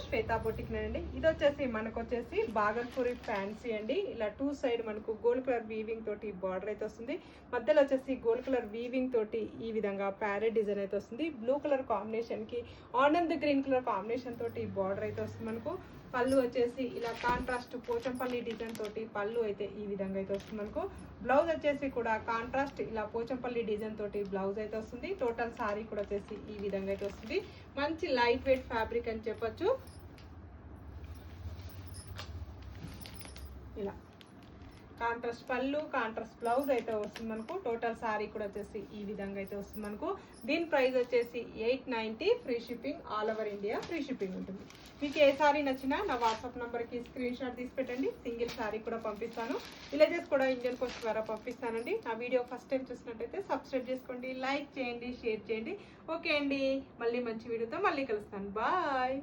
Shweta boutique అండి. ఇది వచ్చేసి మనకు వచ్చేసి బాగల్పూరి ఫ్యాన్సీ అండి. ఇలా 2 సైడ్ మనకు గోల్డ్ కలర్ వీవింగ్ తోటి బార్డర్ అయితే వస్తుంది. మధ్యలో వచ్చేసి గోల్డ్ కలర్ వీవింగ్ తోటి ఈ విధంగా ప్యారెట్ డిజైన్ అయితే వస్తుంది. బ్లూ కలర్ కాంబినేషన్ కి ఆనంద్ గ్రీన్ కలర్ కాంబినేషన్ తోటి బార్డర్ అయితే వస్తుంది. మనకు పళ్ళు వచ్చేసి ఇలా కాంట్రాస్ట్ పోచంపల్లి డిజైన్ తోటి పళ్ళు అయితే ఈ విధంగా అయితే వస్తుంది. మనకు బ్లౌజ్ వచ్చేసి కూడా కాంట్రాస్ట్ ఇలా పోచంపల్లి డిజైన్ తోటి బ్లౌజ్ అయితే వస్తుంది. టోటల్ సారీ కూడా వచ్చేసి ఈ విధంగా అయితే వస్తుంది. మంచి లైట్ వెయిట్ ఫ్యాబ్రిక్ అని చెప్పొచ్చు. ఇలా కాంట్రాస్ట్ పళ్ళు కాంట్రాస్ట్ బ్లౌజ్ అయితే వస్తుంది. మనకు టోటల్ సారీ కూడా వచ్చేసి ఈ విధంగా అయితే వస్తుంది. మనకు దీని ప్రైస్ వచ్చేసి 890, free shipping, all over India free shipping ఉంటుంది. మీకు ఏ సారీ నచ్చినా నా వాట్సాప్ నెంబర్కి స్క్రీన్ షాట్ తీసి పెట్టండి. సింగిల్ సారీ కూడా పంపిస్తాను. విలేజెస్ కూడా ఇండియన్ పోస్ట్ ద్వారా పంపిస్తానండి. నా వీడియో ఫస్ట్ టైం చూసినట్టయితే సబ్స్క్రైబ్ చేసుకోండి, లైక్ చేయండి, షేర్ చేయండి. ఓకే అండి, మళ్ళీ మంచి వీడియోతో మళ్ళీ కలుస్తాను. బాయ్.